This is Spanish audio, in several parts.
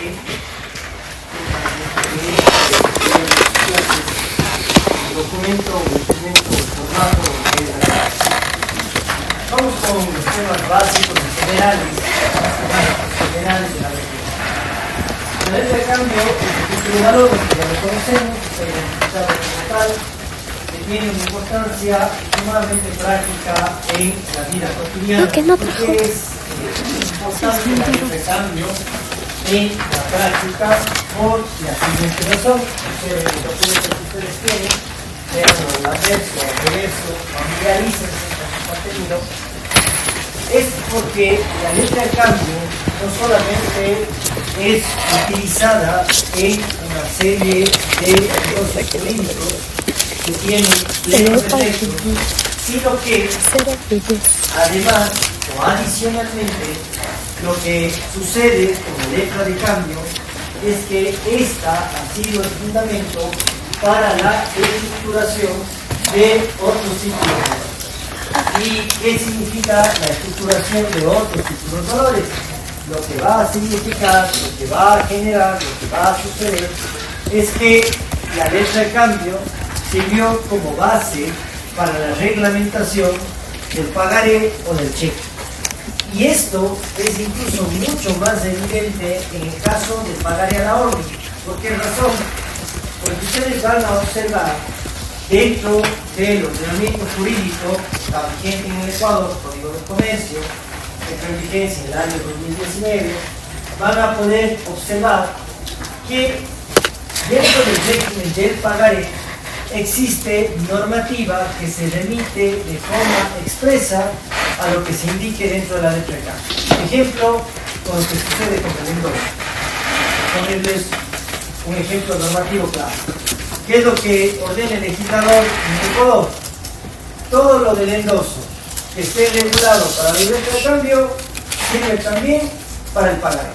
el documento formato de la clase. Vamos con los temas básicos y generales de la letra. La letra de cambio es el título de valor que ya lo conocemos, está identificado como tal, que tiene una importancia sumamente práctica en la vida cotidiana. Porque es importante la letra de cambio en la práctica por la siguiente razón. Ustedes, los documentos que ustedes tienen, vean el anverso, el reverso, familiarícense con su contenido. Es porque la letra de cambio no solamente es utilizada en una serie de procesos jurídicos que tienen plenos efectos, sino que además o adicionalmente lo que sucede con la letra de cambio es que esta ha sido el fundamento para la estructuración de otros títulos de valor. ¿Y qué significa la estructuración de otros títulos de valores? Lo que va a significar, lo que va a generar, lo que va a suceder es que la letra de cambio sirvió como base para la reglamentación del pagaré o del cheque. Y esto es incluso mucho más evidente en el caso del pagaré a la orden. ¿Por qué razón? Porque ustedes van a observar dentro del ordenamiento jurídico está vigente en el Ecuador, Código de Comercio, que entró en vigencia en el año 2019, van a poder observar que dentro del régimen del pagaré existe normativa que se remite de forma expresa a lo que se indique dentro de la letra de cambio. Ejemplo, con lo que sucede con el endoso. Ponerles un ejemplo normativo claro. ¿Qué es lo que ordena el legislador en Ecuador? Todo lo del endoso que esté regulado para la letra de cambio sirve también para el pagaré.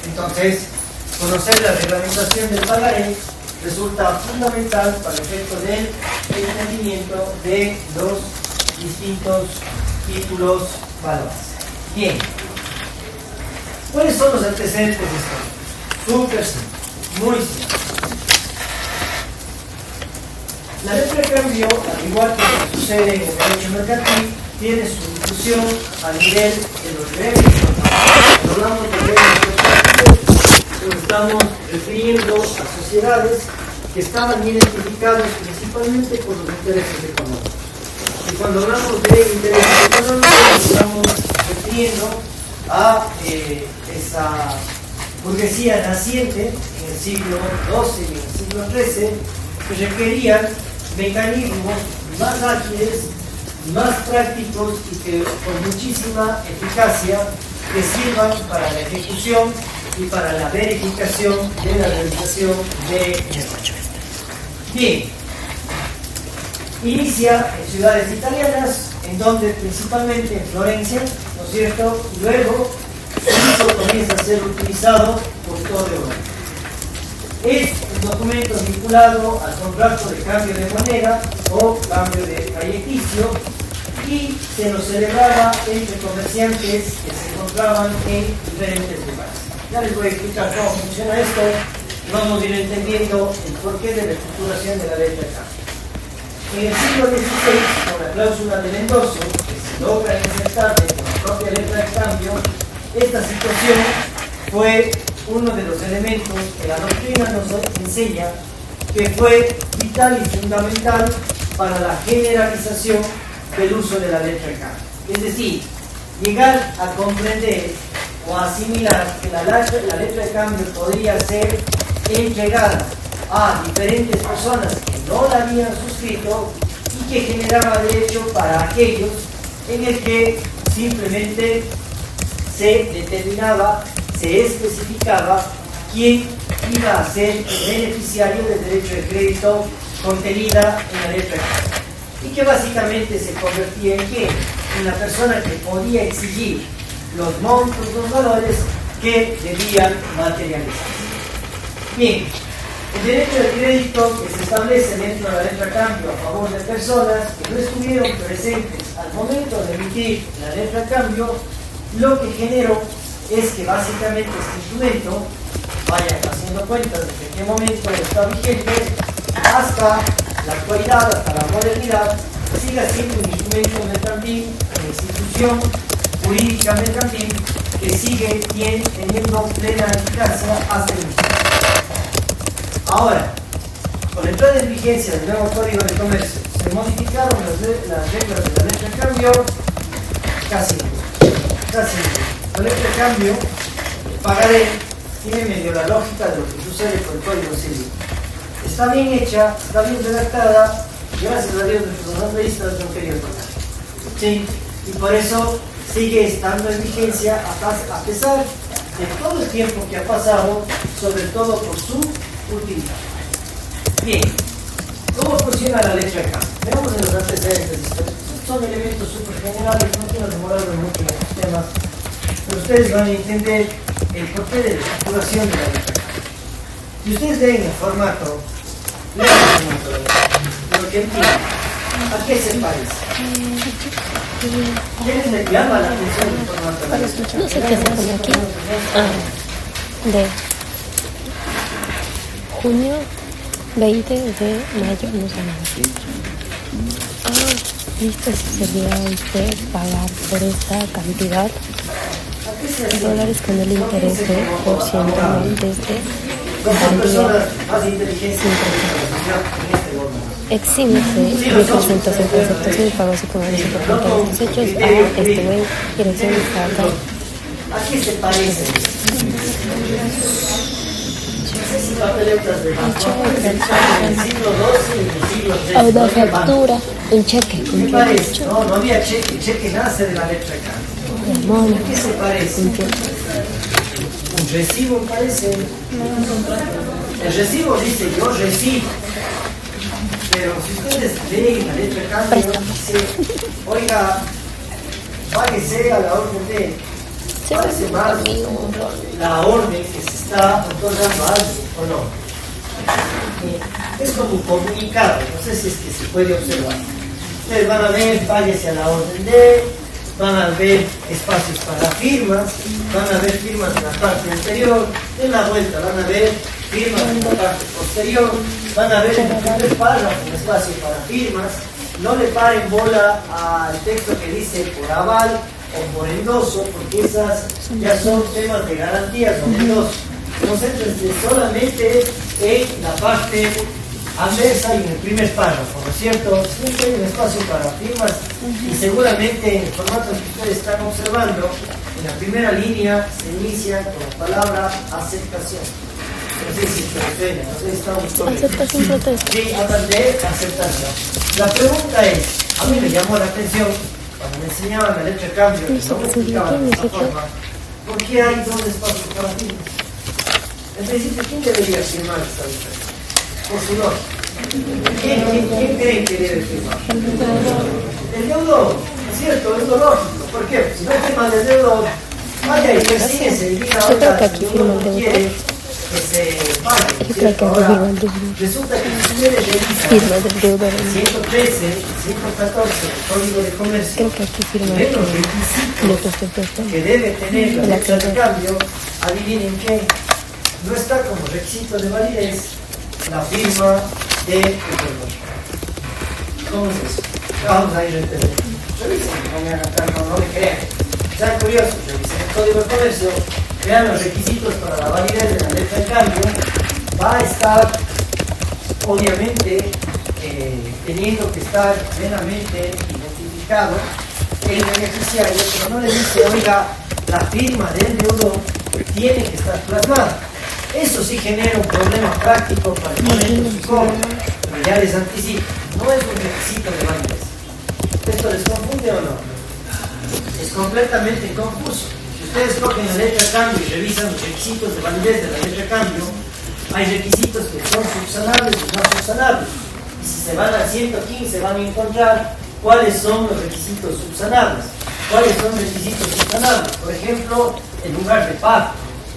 Entonces, conocer la reglamentación del pagaré resulta fundamental para el efecto del entendimiento de los distintos títulos valores. Bien, ¿cuáles son los antecedentes de esto? Súper simple, muy simple. La letra de cambio, al igual que sucede en el derecho mercantil, tiene su difusión a nivel de los gremios. Cuando hablamos de gremios mercantiles, nos estamos refiriendo a sociedades que estaban identificadas principalmente por los intereses económicos. Y cuando hablamos de intereses económicos, nos estamos refiriendo a esa burguesía naciente en el siglo XII y en el siglo XIII que requerían mecanismos más ágiles, más prácticos y que con muchísima eficacia que sirvan para la ejecución y para la verificación de la realización de negocios. Bien, inicia en ciudades italianas, en donde principalmente en Florencia, ¿no es cierto? Luego, esto comienza a ser utilizado por toda Europa. Es un documento vinculado al contrato de cambio de moneda o cambio de calleticio y se lo celebraba entre comerciantes que se encontraban en diferentes lugares. Ya les voy a explicar cómo funciona esto y vamos a ir entendiendo el porqué de la estructuración de la letra de cambio. En el siglo XVI, con la cláusula del endoso, que se logra insertar dentro de la propia letra de cambio, esta situación fue uno de los elementos que la doctrina nos enseña que fue vital y fundamental para la generalización del uso de la letra de cambio. Es decir, llegar a comprender o a asimilar que la letra de cambio podría ser entregada a diferentes personas que no la habían suscrito y que generaba derecho para aquellos en el que simplemente se determinaba, se especificaba quién iba a ser el beneficiario del derecho de crédito contenida en la letra de cambio. Y que básicamente se convertía en quién? En la persona que podía exigir los montos, los valores que debían materializar. Bien, el derecho de crédito que se establece dentro de la letra de cambio a favor de personas que no estuvieron presentes al momento de emitir la letra de cambio, lo que generó es que básicamente este instrumento vayan haciendo cuentas desde qué momento está vigente hasta la actualidad, hasta la modernidad, siga siendo un instrumento mercantil, una institución jurídica mercantil que sigue teniendo plena eficacia hasta el momento. Ahora, con la entrada en vigencia del nuevo Código de Comercio, se modificaron las reglas de la letra de cambio casi. La letra de cambio, pagaré, tiene medio la lógica de lo que sucede con el Código Civil. Está bien hecha, está bien redactada, gracias a Dios nuestros asambleístas no querían tocar. ¿Sí? Y por eso sigue estando en vigencia a pesar de todo el tiempo que ha pasado, sobre todo por su utilidad. Bien, ¿cómo funciona la letra de cambio? Veamos en los antecedentes históricos. Son elementos súper generales, no quiero demorarme mucho en estos temas, pero ustedes van a entender el porqué de la estructuración de la letra de cambio. Si ustedes leen el formato, lean el formato de la letra de cambio, lo que entienden, ¿a qué se parece? ¿Quiénes le llama la atención el formato de la letra de cambio? No sé qué se pone aquí. De junio 20 de mayo, no sé nada. Listo, sería pagar por esta cantidad de dólares con el interés de por ciento anual desde exímese representos en conceptos de pagos y comercio por cuenta de los hechos a este web, dirección de carga. ¿A qué se parece? A una factura, un cheque, ¿Qué parece? No había cheque, el cheque nace de la letra de cambio. ¿A qué se parece? Un recibo parece. El recibo dice yo recibo. Pero si ustedes leen la letra de cambio, dice, oiga, páguese a la orden de. Parece más la orden que se está otorgando a alguien o no. Es como un comunicado, no sé si es que se puede observar. Ustedes van a ver, páguese a la orden de, van a ver espacios para firmas, van a ver firmas en la parte anterior, en la vuelta van a ver firmas en la parte posterior, van a ver en el primer párrafo un espacio para firmas. No le paren bola al texto que dice por aval o por endoso, porque esas ya son temas de garantías o de endoso. Concéntrense solamente en la parte adversa y en el primer párrafo, ¿no es cierto? Siempre hay un espacio para firmas y seguramente en el formato que ustedes están observando, en la primera línea se inicia con la palabra aceptación. No sé si se refiere, no sé si estamos todos. Aceptación protesta. Sí, hablan de aceptación. La pregunta es, a mí me llamó la atención cuando me enseñaban la letra de cambio, y no me explicaban de esta forma, ¿por qué hay dos espacios para firmas? En principio, ¿quién debería firmar esta letra? Por su lógica. ¿Quién cree que debe firmar? El deudor, ¿es cierto? Es lo lógico. ¿Por qué? Si no firma el deudor, vaya y persíguese y diga ahora si uno no quiere que se pague. Yo creo que aquí firma el deudor. Resulta que si ustedes Firma revisan del deudor. 113 y 114 del Código de Comercio, Creo que aquí firma ven el los deudor. requisitos que debe tener la letra de cambio, adivinen qué, no está como requisito de validez la firma del deudor. ¿Cómo es eso? Vamos a ir a entender. Revisen, no me hagan caso, no me crean. Sean curiosos, revisen el Código de Comercio, vean los requisitos para la validez de la letra de cambio, va a estar obviamente teniendo que estar plenamente identificado el beneficiario, pero no le dice, oiga, la firma del deudor tiene que estar plasmada. Eso sí genera un problema práctico para el momento que cobra, pero ya les anticipo, no es un requisito de validez. ¿Esto les confunde o no? Es completamente confuso. Si ustedes cogen la letra de cambio y revisan los requisitos de validez de la letra de cambio, hay requisitos que son subsanables y no subsanables. Y si se van al 115 van a encontrar cuáles son los requisitos subsanables. ¿Cuáles son los requisitos subsanables? Por ejemplo, el lugar de pago.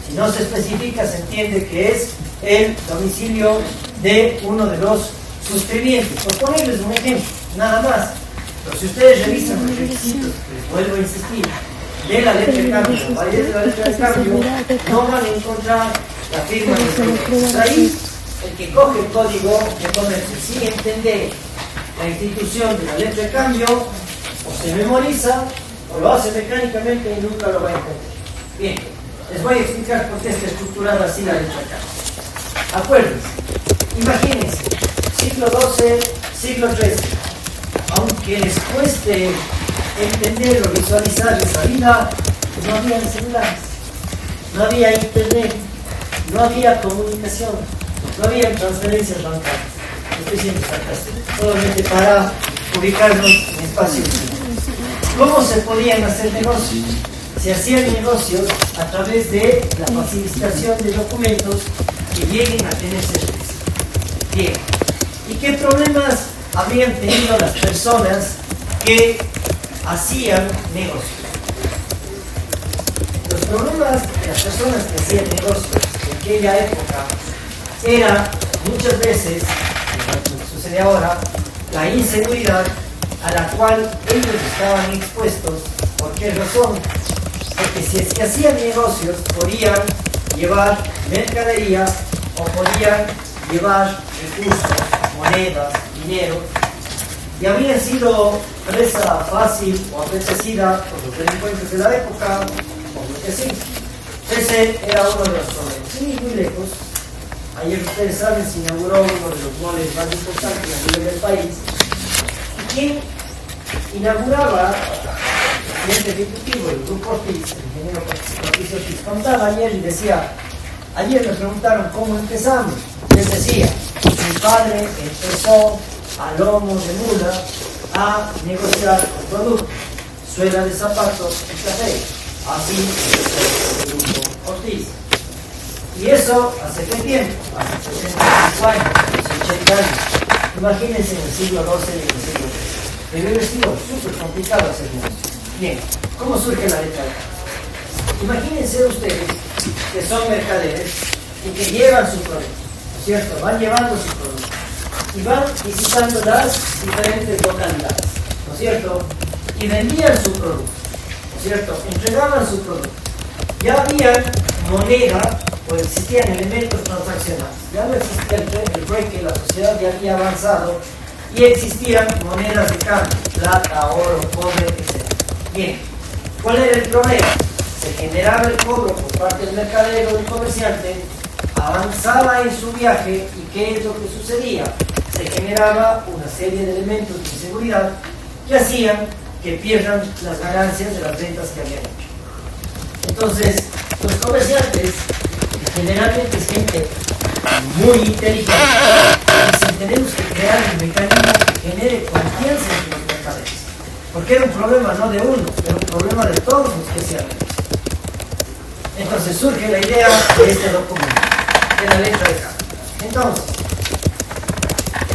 Si no se especifica, se entiende que es el domicilio de uno de los suscribientes. Por ponerles un ejemplo, nada más. Pero si ustedes revisan los requisitos, les vuelvo a insistir, de la letra de cambio, validez de la letra de cambio, no van a encontrar la firma del comercio. Ahí, el que coge el código de comercio sin entender la institución de la letra de cambio, o se memoriza, o lo hace mecánicamente y nunca lo va a entender. Bien, les voy a explicar por qué está estructurada así la letra de cambio. Acuérdense, imagínense, siglo XII, siglo XIII, aunque les cueste entender o visualizar esa vida, no había celulares, no había internet, no había comunicación, no había transferencias bancarias. Estoy siendo sarcástico, solamente para ubicarnos en espacios. ¿Cómo se podían hacer negocios? Se hacían negocios a través de la facilitación de documentos que lleguen a tener certeza. Bien, ¿y qué problemas habrían tenido las personas que hacían negocios? Los problemas de las personas que hacían negocios en aquella época era muchas veces, como sucede ahora, la inseguridad a la cual ellos estaban expuestos. ¿Por qué razón? Porque si es que hacían negocios, podían llevar mercadería o podían llevar recursos, monedas, dinero, y habrían sido presa fácil o apetecida por los delincuentes de la época, por lo que sí. Ese era uno de los problemas. Sin ir muy lejos, ayer ustedes saben, se inauguró uno de los moles más importantes a nivel del país. ¿Y quién inauguraba? El presidente ejecutivo del grupo Ortiz, el ingeniero Patricio Ortiz, contaba ayer y decía, ayer me preguntaron cómo empezamos. Les decía, mi padre empezó a lomo de mula a negociar el producto, suela de zapatos y café. Así empezó el grupo Ortiz. Y eso, ¿hace qué tiempo? Hace 75 años, hace 80 años. Imagínense en el siglo XII y en el siglo XIII. Debe haber sido súper complicado hacer negocio. Bien, ¿cómo surge la letra de cambio? Imagínense ustedes que son mercaderes y que llevan su producto, ¿no es cierto? Van llevando su producto y van visitando las diferentes localidades, ¿no es cierto? Y vendían su producto, ¿no es cierto? Entregaban su producto. Ya había moneda, o existían elementos transaccionales. Ya no existía el break, la sociedad ya había avanzado y existían monedas de cambio, plata, oro, cobre, etc. Bien, ¿cuál era el problema? Se generaba el cobro por parte del mercadero o del comerciante, avanzaba en su viaje y ¿qué es lo que sucedía? Se generaba una serie de elementos de inseguridad que hacían que pierdan las ganancias de las ventas que habían hecho. Entonces, los comerciantes, que generalmente es gente muy inteligente, dicen, tenemos que crear un mecanismo que genere confianza en los mercaderes. Porque era un problema no de uno, era un problema de todos los que se hacen. Entonces surge la idea de este documento, de la letra de cambio. Entonces,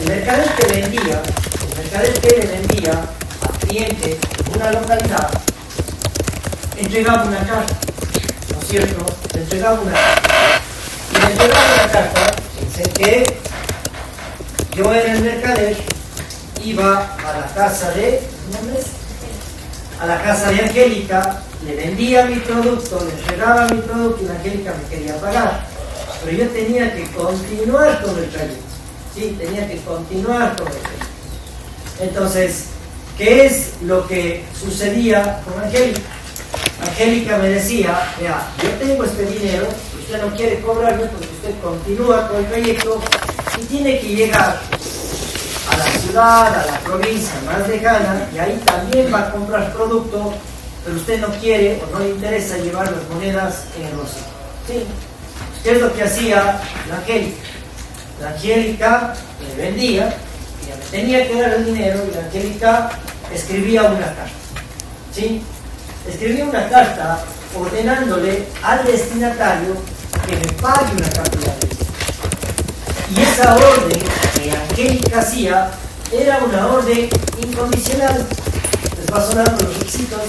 el mercader que le vendía al cliente en una localidad, entregaba una carta, ¿no es cierto? Le entregaba una carta. Y le entregaba una carta, pensé que yo era el mercader, iba a la casa de, a la casa de Angélica, le vendía mi producto, le entregaba mi producto y Angélica me quería pagar. Pero yo tenía que continuar con el trayecto. Sí, tenía que continuar con el trayecto. Entonces, ¿qué es lo que sucedía con Angélica? Angélica me decía, vea, yo tengo este dinero, usted no quiere cobrarme porque usted continúa con el trayecto y tiene que llegar a la ciudad, a la provincia más lejana, y ahí también va a comprar producto, pero usted no quiere o no le interesa llevar las monedas en el bolsillo. ¿Sí? ¿Qué es lo que hacía la Angélica? La Angélica le vendía, ella me tenía que dar el dinero y la Angélica escribía una carta. ¿Sí? Escribía una carta ordenándole al destinatario que me pague una cantidad de dinero. Y esa orden que Angélica hacía era una orden incondicional. Les va sonando los requisitos.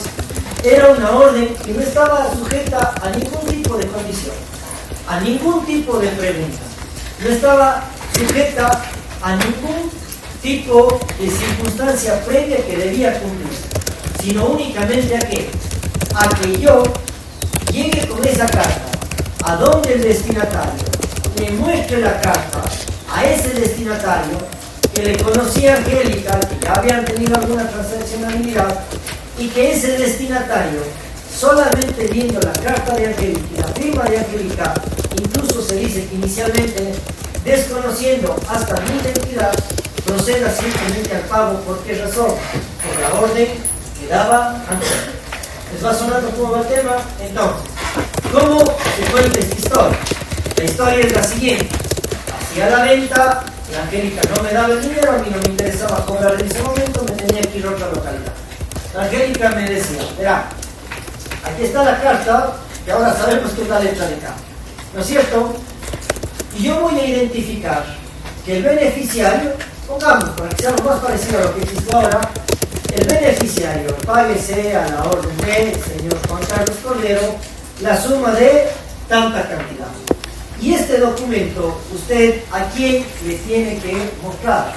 Era una orden que no estaba sujeta a ningún tipo de condición, a ningún tipo de pregunta. No estaba sujeta a ningún tipo de circunstancia previa que debía cumplir, sino únicamente a que yo llegue con esa carta a donde el destinatario le muestre la carta a ese destinatario que le conocía a Angélica, que ya habían tenido alguna transaccionalidad, y que ese destinatario, solamente viendo la carta de Angélica y la firma de Angélica, incluso se dice que inicialmente, desconociendo hasta mi identidad, proceda simplemente al pago. ¿Por qué razón? Por la orden que daba Angélica. ¿Les va sonando cómo va el tema? Entonces, ¿cómo se cuenta esta historia? La historia es la siguiente. Hacía la venta, la Angélica no me daba el dinero, a mí no me interesaba cobrar en ese momento, me tenía que ir a otra localidad. La Angélica me decía, verá, aquí está la carta, que ahora sabemos que es la letra de acá, ¿no es cierto? Y yo voy a identificar que el beneficiario, pongamos, para que sea lo más parecido a lo que existe ahora, el beneficiario páguese a la orden de señor Juan Carlos Cordero la suma de tanta cantidad. Y este documento, usted a quién le tiene que mostrar?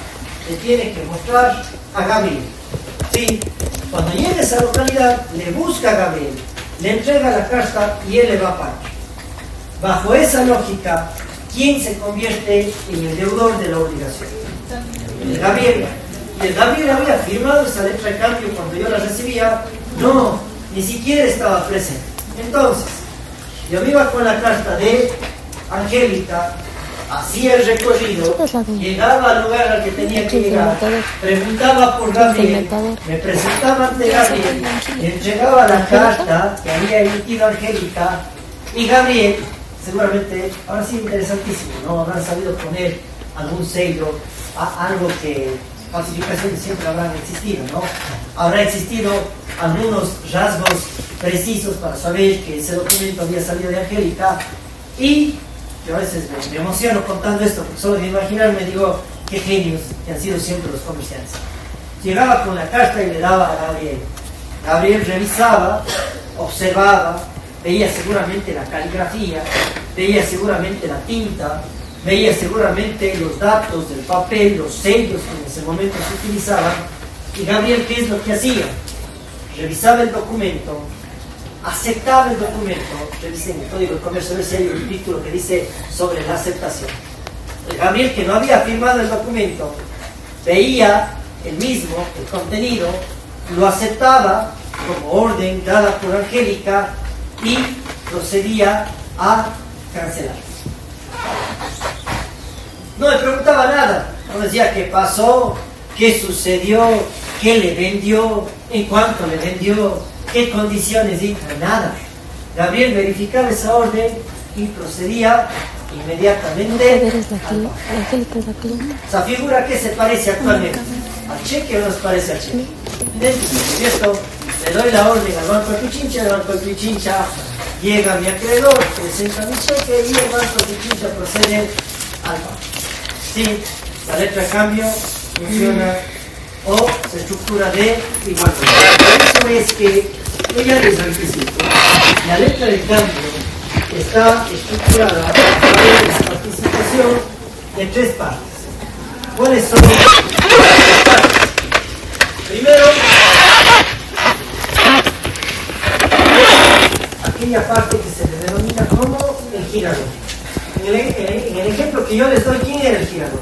Le tiene que mostrar a Gabriel. ¿Sí? Cuando llegue a esa localidad, le busca a Gabriel, le entrega la carta y él le va a pagar. Bajo esa lógica, ¿quién se convierte en el deudor de la obligación? El Gabriel. Y el Gabriel había firmado esa letra de cambio cuando yo la recibía. No, ni siquiera estaba presente. Entonces, yo me iba con la carta de Angélica, hacía el recorrido, llegaba al lugar al que tenía que llegar, preguntaba por Gabriel, me presentaba ante Gabriel, le entregaba la carta que había emitido Angélica, y Gabriel, seguramente, ahora sí interesantísimo, ¿no? Habrán sabido poner algún sello, algo que falsificaciones siempre habrán existido, ¿no? Habrá existido algunos rasgos precisos para saber que ese documento había salido de Angélica. Y yo a veces me emociono contando esto, porque solo de imaginarme digo, qué genios que han sido siempre los comerciantes. Llegaba con la carta y le daba a Gabriel. Gabriel revisaba, observaba, veía seguramente la caligrafía, veía seguramente la tinta, veía seguramente los datos del papel, los sellos que en ese momento se utilizaban. Y Gabriel, ¿qué es lo que hacía? Revisaba el documento, aceptaba el documento. Revisen el Código de Comercio, hay un título que dice sobre la aceptación. El Gabriel, que no había firmado el documento, veía el mismo, el contenido, lo aceptaba como orden dada por Angélica y procedía a cancelar. No me preguntaba nada, no decía qué pasó, qué sucedió, qué le vendió, en cuánto le vendió, qué condiciones dijo, nada. Gabriel verificaba esa orden y procedía inmediatamente al pago. Esa figura que se parece actualmente al cheque o no se parece al cheque. ¿Cierto? Le doy la orden al Banco de Pichincha, el Banco de Pichincha llega a mi acreedor, presenta mi cheque y el Banco de Pichincha procede al pago. Sí, la letra de cambio funciona o se estructura de igual manera. Por eso es que yo ya les anticipo, la letra de cambio está estructurada a través de la participación de tres partes. ¿Cuáles son las partes? Primero, aquella parte que se le denomina como el girador. En el ejemplo que yo les doy, ¿quién era el girador?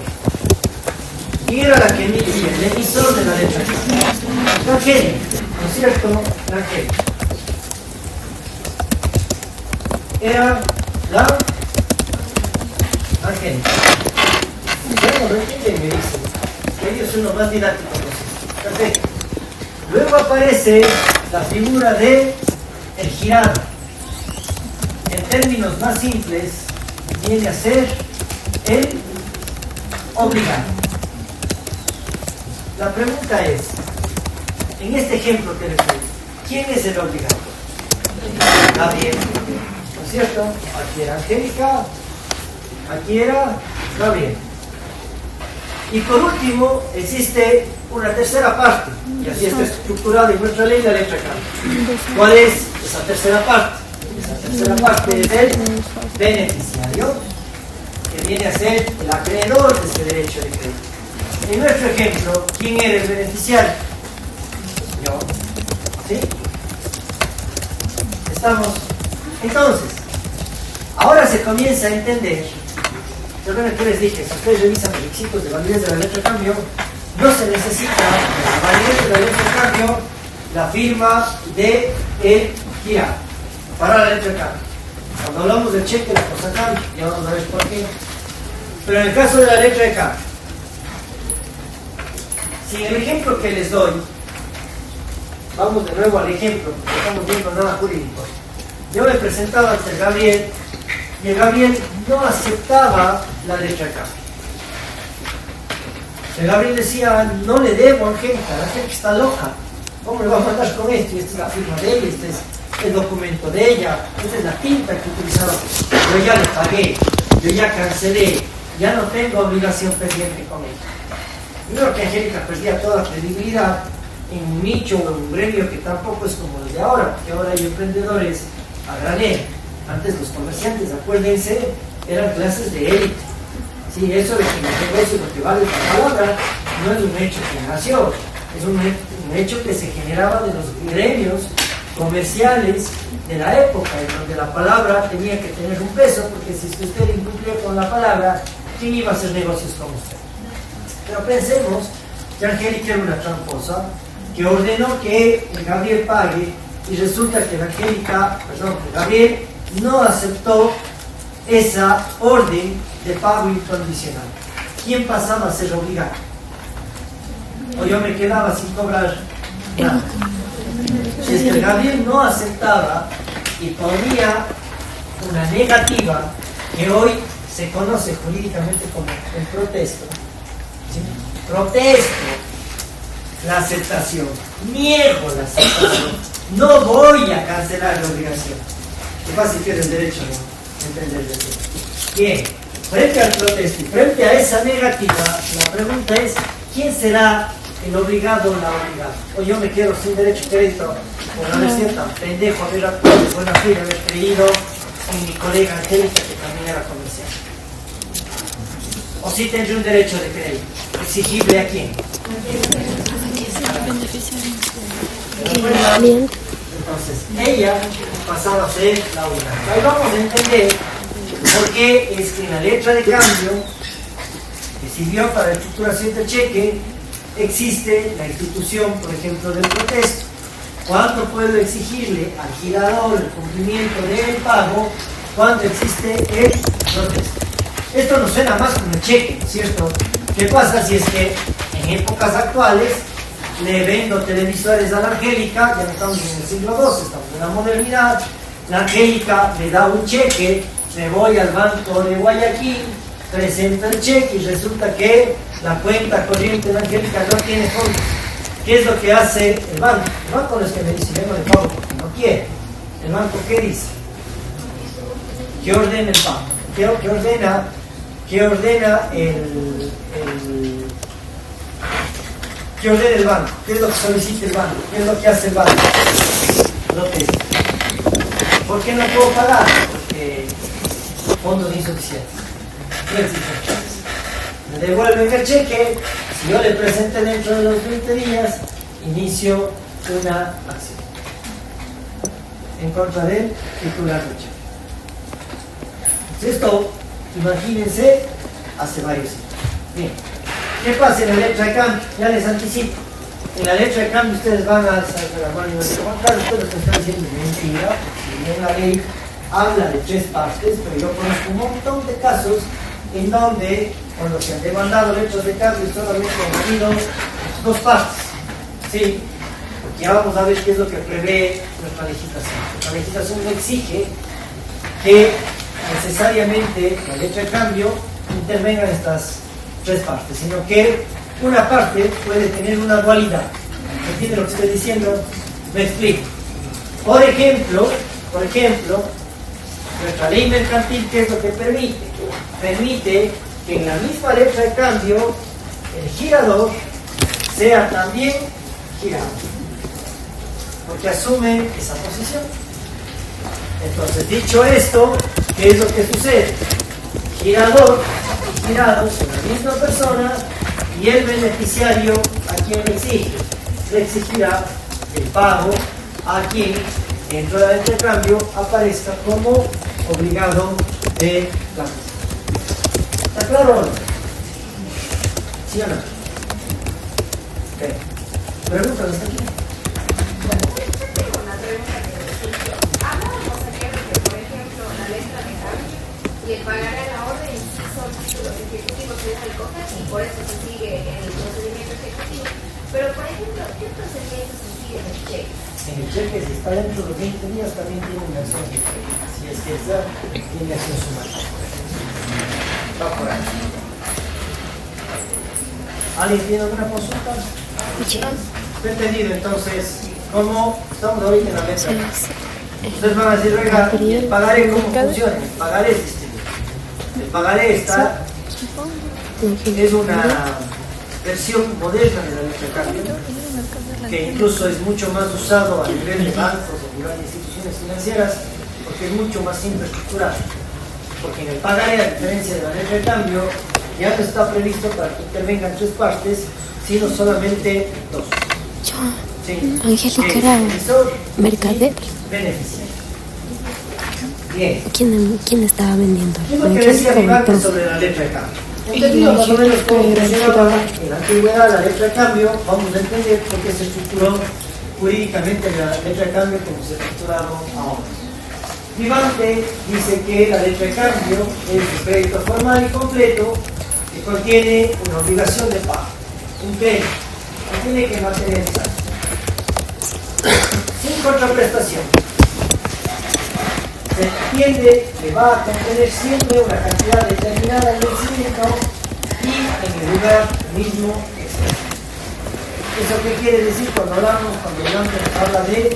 ¿Quién era la que emitía? El emisor de la letra. La Angélica, ¿no es cierto? La Angélica. Era la Angélica. Bueno, no entienden, me dicen. Que ellos son los más didácticos. Perfecto. Luego aparece la figura de el girado. En términos más simples, viene a ser el obligado. La pregunta es, en este ejemplo que les doy, ¿quién es el obligado? Gabriel, ¿no es cierto? Aquí era Angélica, aquí era Gabriel. Y por último, existe una tercera parte, y así está estructurada en nuestra ley la letra K. ¿Cuál es esa tercera parte? Esa tercera parte es el beneficiario, que viene a ser el acreedor de este derecho de crédito. En nuestro ejemplo, ¿quién era el beneficiario? Yo. ¿Sí? Estamos. Entonces, Ahora se comienza a entender. Yo les dije, si ustedes revisan los requisitos de validez de la letra de cambio, no se necesita la validez de la letra de cambio, la firma de el girado para la letra de cambio. Cuando hablamos del cheque, la cosa cambia, ya vamos a ver por qué. Pero en el caso de la letra de cambio, si en el ejemplo que les doy, vamos de nuevo al ejemplo, porque estamos viendo nada jurídico. Yo me presentaba ante el Gabriel, y el Gabriel no aceptaba la letra de cambio. El Gabriel decía, no le debo a Angélica, la gente está loca. ¿Cómo le va a mandar con esto? Y esta es la firma de ella, este es el documento de ella, esta es la tinta que utilizaba. Yo ya le pagué, yo ya cancelé, ya no tengo obligación pendiente con ella. Yo creo que Angélica perdía toda credibilidad en un nicho o en un gremio que tampoco es como el de ahora, porque ahora hay emprendedores a granel. Antes los comerciantes, acuérdense, eran clases de élite. Sí, eso de que el negocio es lo que vale la palabra no es un hecho que nació, es un hecho que se generaba de los gremios comerciales de la época, en donde la palabra tenía que tener un peso, porque si usted incumplía con la palabra, ¿quién iba a hacer negocios con usted? Pero pensemos que Angélica era una tramposa que ordenó que el Gabriel pague y resulta que Gabriel no aceptó esa orden de pago incondicional. ¿Quién pasaba a ser obligado? O yo me quedaba sin cobrar nada. Si es que el Gabriel no aceptaba y ponía una negativa que hoy se conoce jurídicamente como el protesto. ¿Sí? Protesto la aceptación, niego la aceptación, no voy a cancelar la obligación. Qué fácil que es el derecho, ¿no? Entender el derecho. Bien, frente al protesto y frente a esa negativa, la pregunta es, ¿quién será el obligado o la obligada? O yo me quedo sin derecho a crédito por haber sido tan pendejo, haber actuado de buena fe y haber creído en mi colega Angélica, que también era comercial. O sí tendré un derecho de crédito, exigible a quién. Entonces, ella pasaba a ser la obligada. Ahí vamos a entender por qué es que en la letra de cambio que sirvió para la estructuración del cheque existe la institución, por ejemplo, del protesto. ¿Cuánto puedo exigirle al girador el cumplimiento del pago cuando existe el protesto? Esto nos suena más como el cheque, ¿no es cierto? ¿Qué pasa si es que en épocas actuales le vendo televisores a la Angélica? Ya no estamos en el siglo II, estamos en la modernidad. La Angélica me da un cheque, me voy al banco de Guayaquil, presento el cheque y resulta que la cuenta corriente de la Angélica no tiene fondos. ¿Qué es lo que hace el banco? El banco no es que me dice, yo no le pago porque no quiere. ¿El banco qué dice? ¿Qué ordena el banco? ¿Qué ordena el banco? ¿Qué es lo que solicita el banco? ¿Qué es lo que hace el banco? Protesta. ¿Por qué no puedo pagar? Porque fondos insuficientes. No existen cheques. Me devuelven el cheque. Si yo le presente dentro de los 20 días, inicio una acción en contra del titular del cheque. Entonces, esto, imagínense, hace varios años. Bien. ¿Qué pasa en la letra de cambio? Ya les anticipo. En la letra de cambio ustedes van a Juan Carlos, ustedes lo que están diciendo es mentira. Si bien la ley habla de 3 partes, pero yo conozco un montón de casos en donde, cuando se han demandado letras de cambio, solamente han habido 2 partes. ¿Sí? Porque ya vamos a ver qué es lo que prevé nuestra legislación. La legislación no exige que necesariamente la letra de cambio intervengan estas 3 partes, sino que una parte puede tener una dualidad. ¿Entienden lo que estoy diciendo? Me explico. Por ejemplo, nuestra ley mercantil, ¿qué es lo que permite? Permite que en la misma letra de cambio el girador sea también girado, porque asume esa posición. Entonces, dicho esto, ¿qué es lo que sucede? Girador y girado son la misma persona y el beneficiario a quien le exige. Le exigirá el pago a quien dentro del intercambio aparezca como obligado de la mesa. ¿Está claro o no? ¿Sí o no? Ok. ¿Preguntas hasta aquí? Tengo una pregunta que decir. Hablábamos ayer de que, por ejemplo, la letra de cambio y el pagar a la orden sí son títulos ejecutivos que se recogen y por eso se sigue el procedimiento ejecutivo. Pero, por ejemplo, ¿qué procedimiento se sigue en el cheque? En el cheque, si está dentro de los 20 días, también tiene una acción de cheque. Si es que está, tiene acción sumaria. Va por ahí. ¿Alguien tiene alguna consulta? Entendido, entonces, ¿cómo estamos ahorita en la mesa? Ustedes van a decir, oiga, ¿y el pagaré cómo funciona? El pagaré es distribuido. El pagaré está, es una versión moderna de la letra de cambio, que incluso es mucho más usado a nivel de bancos, a nivel de instituciones financieras, porque es mucho más simple estructurado. Porque en el pagaré, a diferencia de la letra de cambio, ya no está previsto para que intervengan 3 partes, sino solamente 2. Sí. Angélica era mercader. Beneficiario. Bien. ¿Quién estaba vendiendo? ¿Qué es lo que decía mi banco sobre la letra de cambio? Entendido más o menos cómo funcionaba en la antigüedad la letra de cambio, vamos a entender por qué se estructuró jurídicamente la letra de cambio como se ha estructurado ahora. Vivante dice que la letra de cambio es un crédito formal y completo que contiene una obligación de pago, un crédito, contiene que materializar, sin contraprestación. Se entiende que va a contener siempre una cantidad determinada de vencimiento y en el lugar mismo expreso. ¿Eso qué quiere decir cuando Vivante habla de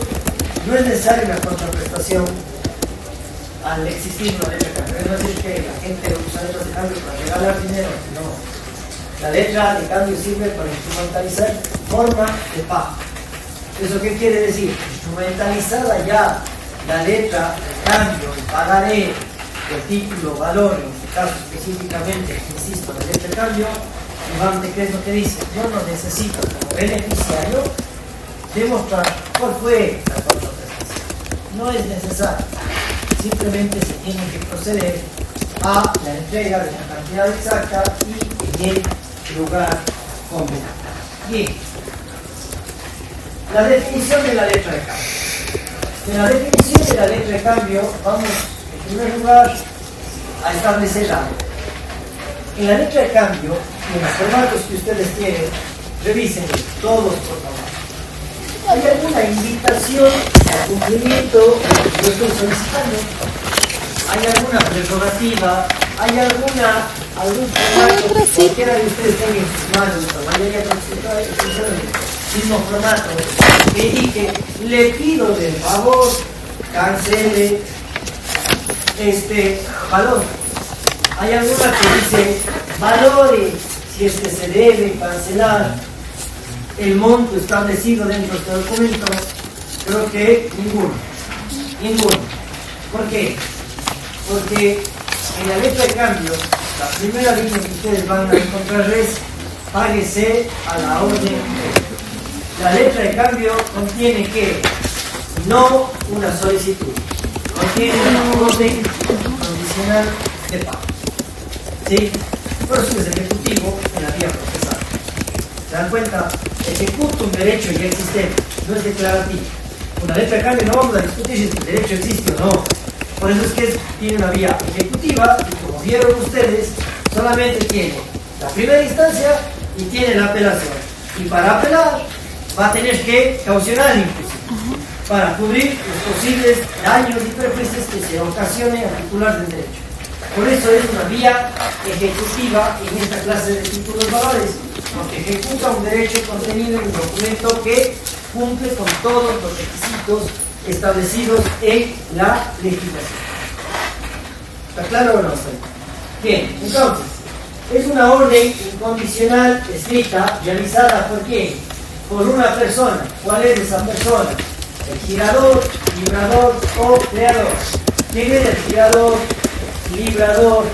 no es necesaria una contraprestación al existir una letra de cambio? No es decir que la gente usa letras de cambio para regalar dinero, no. La letra de cambio sirve para instrumentalizar forma de pago. ¿Eso qué quiere decir? Instrumentalizada ya la letra de cambio, el pagaré, el título, valor, en este caso específicamente, insisto, la letra de cambio, Vivante, ¿qué es lo que dice? Yo no necesito como beneficiario demostrar cuál fue la contraprestación. No es necesario. Simplemente se tiene que proceder a la entrega de la cantidad exacta y en el lugar convenado. Bien. La definición de la letra de cambio. En la definición de la letra de cambio vamos en primer lugar a establecer algo. En la letra de cambio, en los formatos que ustedes tienen, revisen todos por favor. ¿Hay alguna invitación al cumplimiento de lo que yo estoy solicitando? ¿Hay alguna prerrogativa? ¿Hay algún formato que cualquiera de ustedes tenga en sus manos? La mayoría de el mismo formato que indique, le pido de favor, cancele este valor. Hay alguna que dice, valore si es que se debe cancelar el monto establecido dentro de este documento. Creo que ninguno. ¿Por qué? Porque en la letra de cambio, la primera línea que ustedes van a encontrar es páguese a la orden. La letra de cambio contiene que no una solicitud, contiene una orden condicional de pago. ¿Sí? Por eso es ejecutivo en la vía procesal. ¿Se dan cuenta? Ejecuta un derecho ya existente, no es declarativo. Una letra de cambio no vamos a discutir si el derecho existe o no. Por eso es que tiene una vía ejecutiva y como vieron ustedes, solamente tiene la primera instancia y tiene la apelación. Y para apelar va a tener que caucionar inclusive para cubrir los posibles daños y perjuicios que se ocasione al titular del derecho. Por eso es una vía ejecutiva en esta clase de títulos valores, porque ejecuta un derecho contenido en un documento que cumple con todos los requisitos establecidos en la legislación. ¿Está claro o no? Bien, entonces, es una orden incondicional escrita, realizada por quién? Por una persona. ¿Cuál es esa persona? El girador, librador o creador. ¿Quién es el girador, librador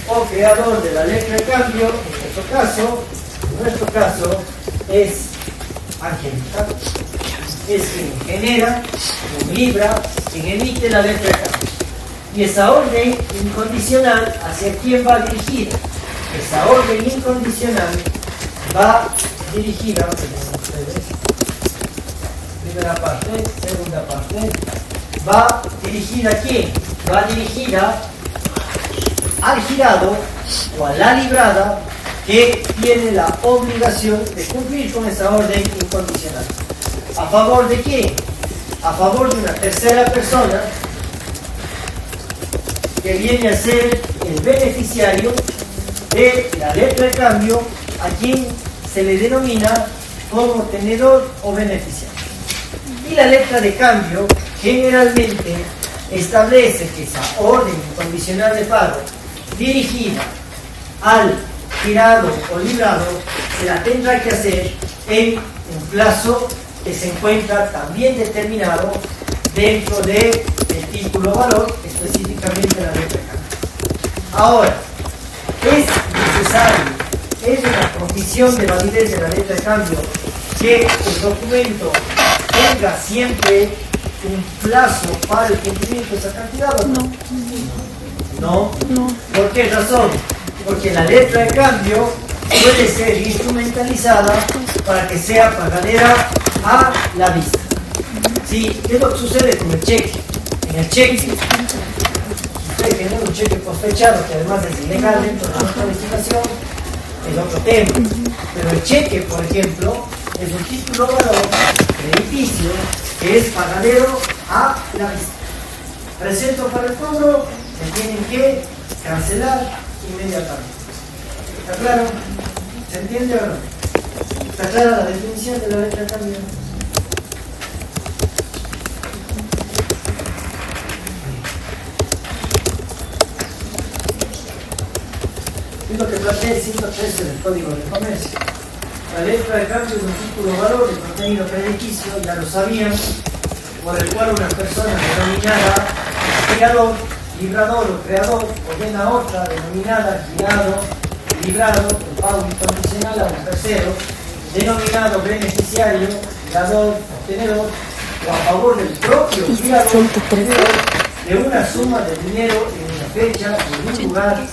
o creador de la letra de cambio? En nuestro caso es Angélica. Es quien genera, quien libra, quien emite la letra de cambio. Y esa orden incondicional, ¿hacia quién va dirigida? Esa orden incondicional va dirigida, primera parte, segunda parte, va dirigida ¿a quién? Va dirigida al girado o a la librada que tiene la obligación de cumplir con esa orden incondicional. ¿A favor de quién? A favor de una tercera persona que viene a ser el beneficiario de la letra de cambio, a quien se le denomina como tenedor o beneficiario. Y la letra de cambio generalmente establece que esa orden incondicional de pago dirigida al girado o librado se la tendrá que hacer en un plazo que se encuentra también determinado dentro del título valor, específicamente la letra de cambio. Ahora, es necesario, es una condición de validez de la letra de cambio que el documento tenga siempre un plazo para el cumplimiento de esa cantidad, ¿o no? No. ¿Por qué razón? Porque la letra de cambio puede ser instrumentalizada para que sea pagadera a la vista. ¿Sí? ¿Qué es lo que sucede con el cheque? En el cheque, si usted tiene un cheque postfechado, que además es ilegal dentro de nuestra legislación, es otro tema. Pero el cheque, por ejemplo, es un título valor crediticio que es pagadero a la vista. Presento para el cobro, se tienen que cancelar inmediatamente. ¿Está claro? ¿Se entiende o no? ¿Está clara la definición de la letra de cambio? Es lo que plantea el 113 del Código de Comercio. La letra de cambio es un título valor de contenido crediticio, ya lo sabían, por el cual una persona denominada creador, librador o creador ordena a otra denominada girado, librado, el pago incondicional a un tercero, denominado beneficiario, girador, obtenedor, o a favor del propio girador, obtenedor, de una suma de dinero en una fecha y en un lugar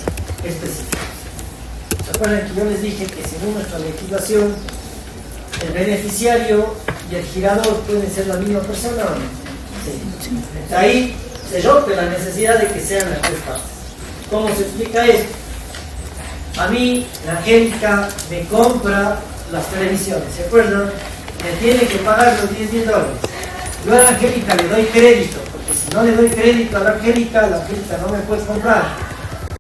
específico. ¿Se acuerdan que yo les dije que según nuestra legislación el beneficiario y el girador pueden ser la misma persona o no? Sí. Ahí se rompe la necesidad de que sean las tres partes. ¿Cómo se explica esto? A mí, la Angélica me compra las televisiones, ¿se acuerdan? Me tiene que pagar los $10,000. Yo a la Angélica le doy crédito, porque si no le doy crédito a la Angélica no me puede comprar.